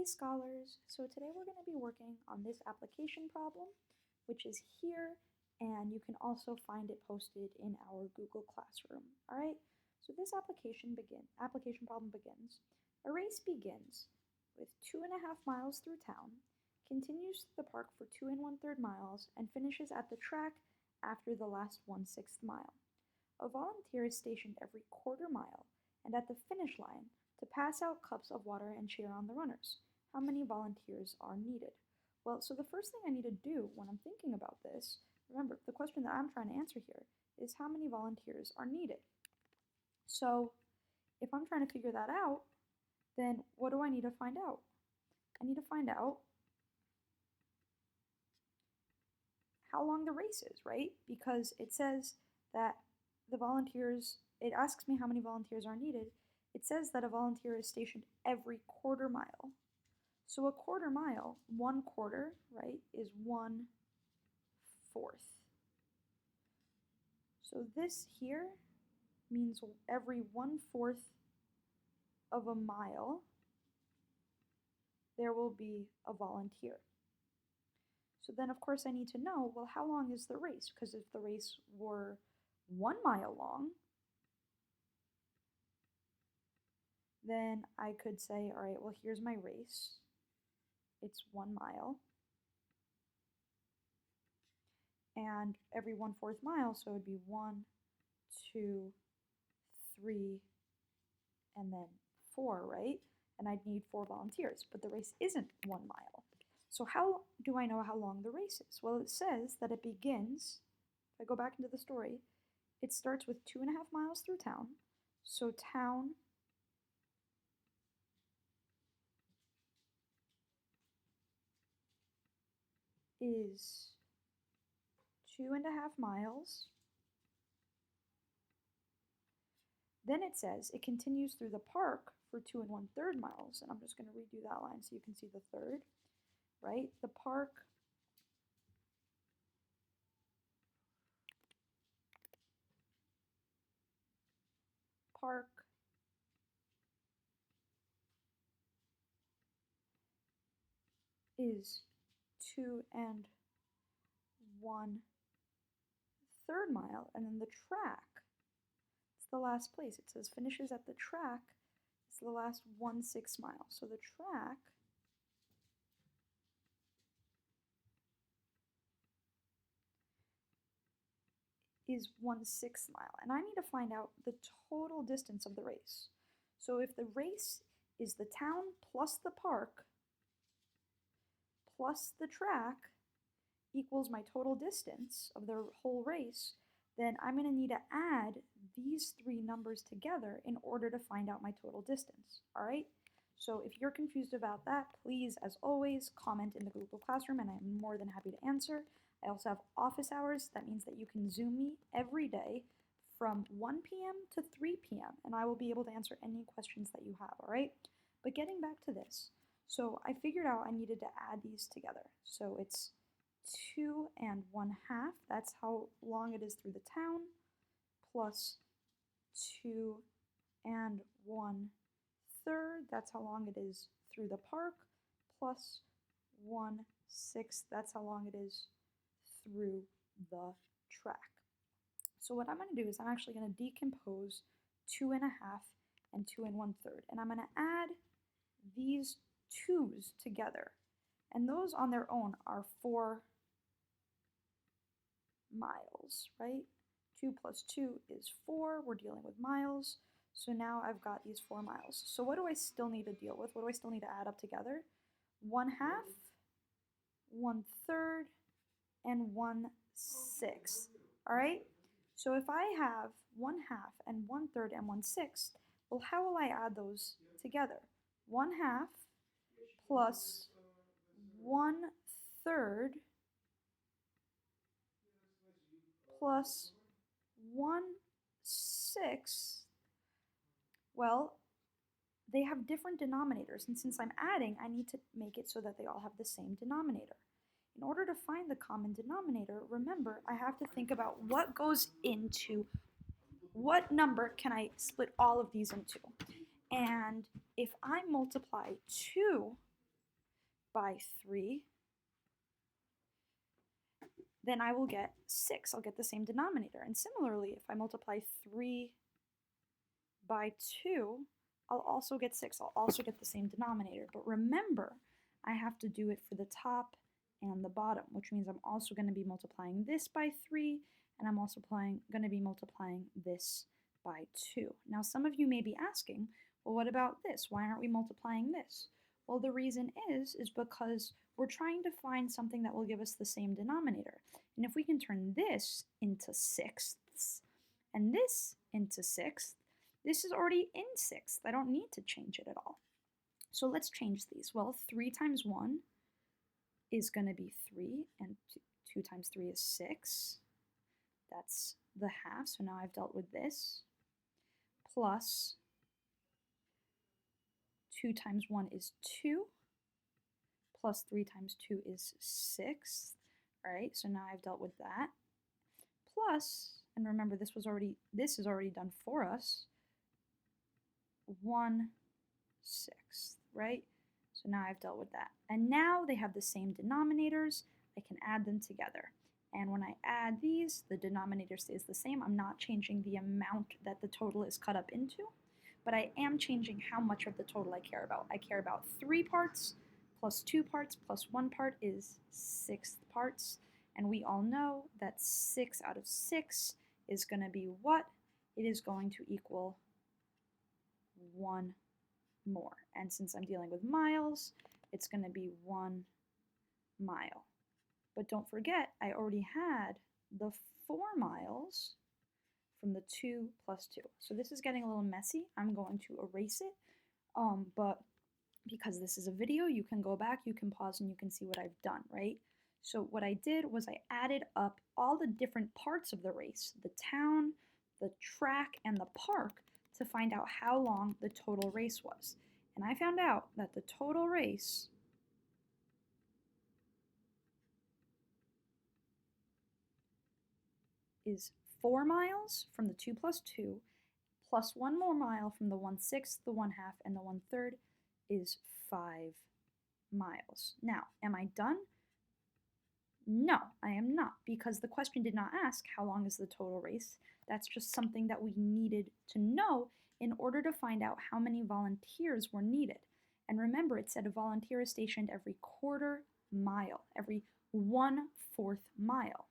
Hey scholars, so today we're going to be working on this application problem, which is here, and you can also find it posted in our Google Classroom. Alright, so this application problem begins. A race begins with 2.5 miles through town, continues through the park for 2 1/3 miles, and finishes at the track after the last 1/6 mile. A volunteer is stationed every quarter mile and at the finish line to pass out cups of water and cheer on the runners. How many volunteers are needed? Well, so the first thing I need to do when I'm thinking about this, remember, the question that I'm trying to answer here is how many volunteers are needed? So if I'm trying to figure that out, then what do I need to find out? I need to find out how long the race is, right? Because it says that it asks me how many volunteers are needed. It says that a volunteer is stationed every quarter mile. So a quarter mile, 1/4, right, is 1/4. So this here means every 1/4 of a mile, there will be a volunteer. So then, of course, I need to know, well, how long is the race? Because if the race were 1 mile long, then I could say, all right, well, here's my race. It's 1 mile. And every 1/4 mile, so it would be 1, 2, 3, and then 4, right? And I'd need 4 volunteers, but the race isn't 1 mile. So how do I know how long the race is? Well, it says that it begins, if I go back into the story, it starts with 2.5 miles through town. So town is 2.5 miles. Then it says it continues through the park for 2 1/3 miles. And I'm just going to redo that line so you can see the third, right? The park is 2 1/3 mile, and then the track, it's the last place. It says finishes at the track, it's the last 1/6 mile. So the track is 1/6 mile, and I need to find out the total distance of the race. So if the race is the town plus the park plus the track equals my total distance of the whole race, then I'm going to need to add these 3 numbers together in order to find out my total distance, all right? So if you're confused about that, please, as always, comment in the Google Classroom, and I'm more than happy to answer. I also have office hours. That means that you can Zoom me every day from 1 p.m. to 3 p.m., and I will be able to answer any questions that you have, all right? But getting back to this, so I figured out I needed to add these together. So it's 2 1/2, that's how long it is through the town, plus 2 1/3, that's how long it is through the park, plus 1/6, that's how long it is through the track. So what I'm going to do is I'm actually going to decompose 2 1/2 and 2 1/3, and I'm going to add these 2's together, and those on their own are 4 miles, right? 2 plus 2 is 4. We're dealing with miles. So now I've got these 4 miles. So what do I still need to deal with? What do I still need to add up together? 1/2, 1/3, and 1/6. All right? So if I have 1/2 and 1/3 and 1/6, well, how will I add those together? 1/2 plus 1/3 plus 1/6, well, they have different denominators, and since I'm adding, I need to make it so that they all have the same denominator. In order to find the common denominator, remember, I have to think about what goes into what number can I split all of these into. And if I multiply 2 by 3, then I will get 6. I'll get the same denominator. And similarly, if I multiply 3 by 2, I'll also get 6. I'll also get the same denominator. But remember, I have to do it for the top and the bottom, which means I'm also going to be multiplying this by 3, and I'm also going to be multiplying this by 2. Now, some of you may be asking, well, what about this? Why aren't we multiplying this? Well, the reason is because we're trying to find something that will give us the same denominator. And if we can turn this into sixths and this into sixths, this is already in sixths. I don't need to change it at all. So let's change these. Well, 3 times 1 is going to be 3, and 2 times 3 is 6. That's the half, so now I've dealt with this. Plus 2 times 1 is 2, plus 3 times 2 is 6, right? So now I've dealt with that. Plus, and remember this is already done for us, 1/6, right? So now I've dealt with that. And now they have the same denominators. I can add them together. And when I add these, the denominator stays the same. I'm not changing the amount that the total is cut up into, but I am changing how much of the total I care about. I care about 3 parts plus 2 parts plus 1 part is 6 parts. And we all know that 6 out of 6 is going to be what? It is going to equal 1 more. And since I'm dealing with miles, it's going to be 1 mile. But don't forget, I already had the 4 miles from the 2 plus 2. So this is getting a little messy. I'm going to erase it. But because this is a video, you can go back, you can pause, and you can see what I've done, right? So what I did was I added up all the different parts of the race, the town, the track, and the park, to find out how long the total race was. And I found out that the total race is 4 miles from the 2 plus 2, plus 1 more mile from the 1/6, the 1/2, and the 1/3 is 5 miles. Now, am I done? No, I am not, because the question did not ask how long is the total race. That's just something that we needed to know in order to find out how many volunteers were needed. And remember, it said a volunteer is stationed every 1/4 mile, every 1/4 mile.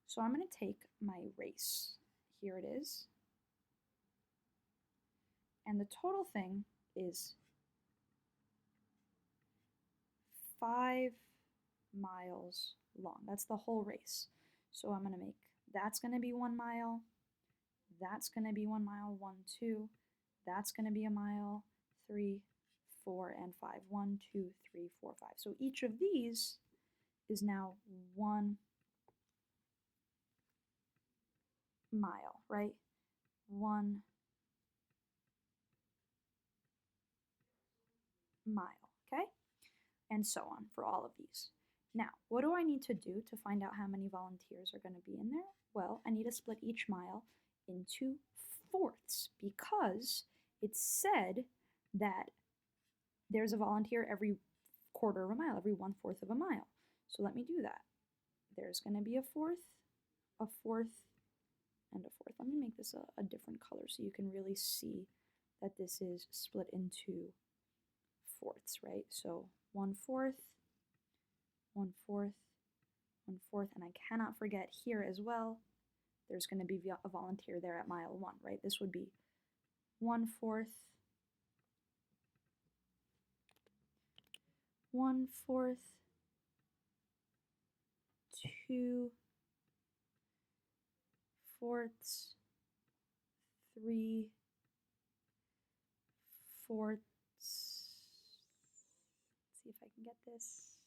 So I'm going to take my race. Here it is. And the total thing is 5 miles long. That's the whole race. So I'm going to make, that's going to be 1 mile. That's going to be 1 mile, 1, 2. That's going to be a mile, 3, 4, and 5. 1, 2, 3, 4, 5. So each of these is now 1 mile, right? 1 mile, okay? And so on for all of these. Now, what do I need to do to find out how many volunteers are going to be in there? Well, I need to split each mile into fourths, because it said that there's a volunteer every 1/4 of a mile, every 1/4 of a mile. So let me do that. There's going to be a fourth, and a fourth. Let me make this a different color so you can really see that this is split into fourths, right? So 1/4, 1/4, 1/4, and I cannot forget here as well, there's going to be a volunteer there at mile 1, right? This would be 1/4, 1/4, 2 fourths, 3 fourths. Let's see if I can get this.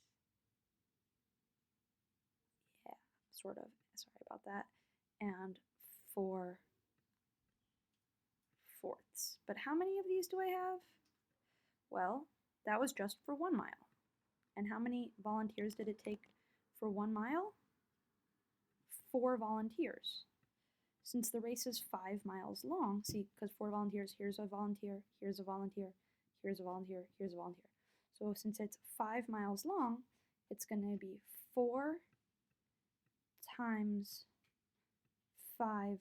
Yeah, sort of. Sorry about that. And 4 fourths. But how many of these do I have? Well, that was just for 1 mile. And how many volunteers did it take for 1 mile? 4 volunteers. Since the race is 5 miles long, see, because 4 volunteers, here's a volunteer, here's a volunteer, here's a volunteer, here's a volunteer. So since it's 5 miles long, it's going to be 4 times 5,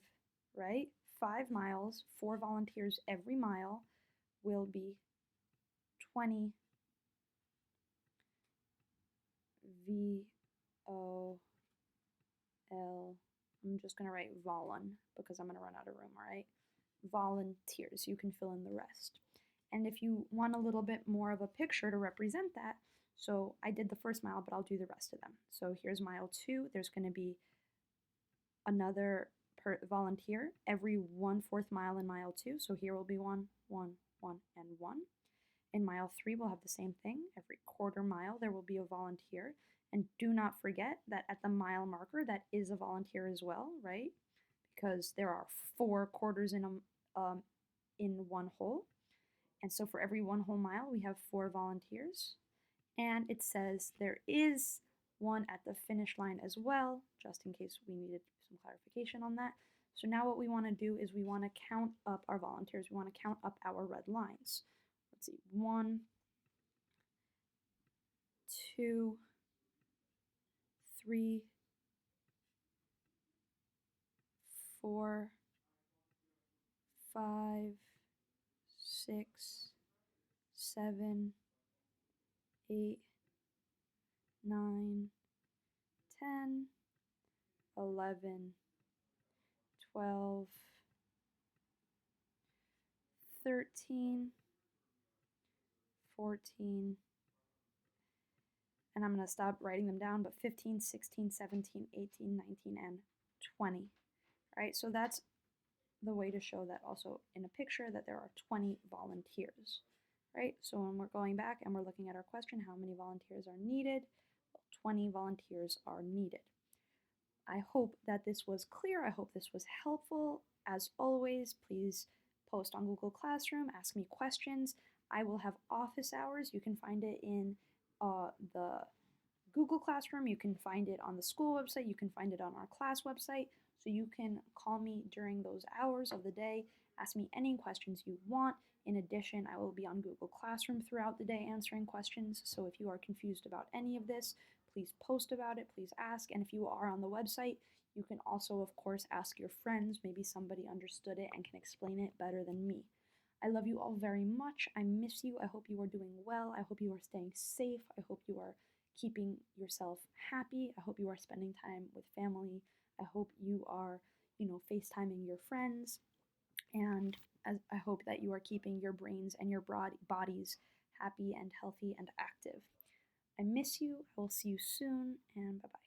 right? 5 miles, 4 volunteers every mile will be 20 VOL. I'm just going to write volun because I'm going to run out of room, all right? Volunteers. You can fill in the rest. And if you want a little bit more of a picture to represent that, so I did the first mile, but I'll do the rest of them. So here's mile 2. There's going to be another volunteer every 1/4 mile in mile 2. So here will be 1, 1, 1, and 1. In mile 3, we'll have the same thing. Every 1/4 mile, there will be a volunteer. And do not forget that at the mile marker, that is a volunteer as well, right? Because there are 4 quarters in one hole. And so for every 1 whole mile, we have 4 volunteers. And it says there is one at the finish line as well, just in case we needed some clarification on that. So now what we want to do is we want to count up our volunteers. We want to count up our red lines. Let's see, 1, 2, 3, 4, 5, 6, 7, 8, 9, 10, 11, 12, 13, 14, and I'm going to stop writing them down, but 15, 16, 17, 18, 19, and 20. Right, so that's the way to show that also in a picture that there are 20 volunteers. Right, so when we're going back and we're looking at our question, how many volunteers are needed? Well, 20 volunteers are needed. I hope that this was clear. I hope this was helpful. As always, please post on Google Classroom, ask me questions. I will have office hours. You can find it in the Google Classroom. You can find it on the school website. You can find it on our class website. So you can call me during those hours of the day, ask me any questions you want. In addition, I will be on Google Classroom throughout the day answering questions. So if you are confused about any of this, please post about it, please ask. And if you are on the website, you can also, of course, ask your friends. Maybe somebody understood it and can explain it better than me. I love you all very much. I miss you. I hope you are doing well. I hope you are staying safe. I hope you are keeping yourself happy. I hope you are spending time with family. I hope you are, FaceTiming your friends. And I hope that you are keeping your brains and your bodies happy and healthy and active. I miss you. I will see you soon, and bye-bye.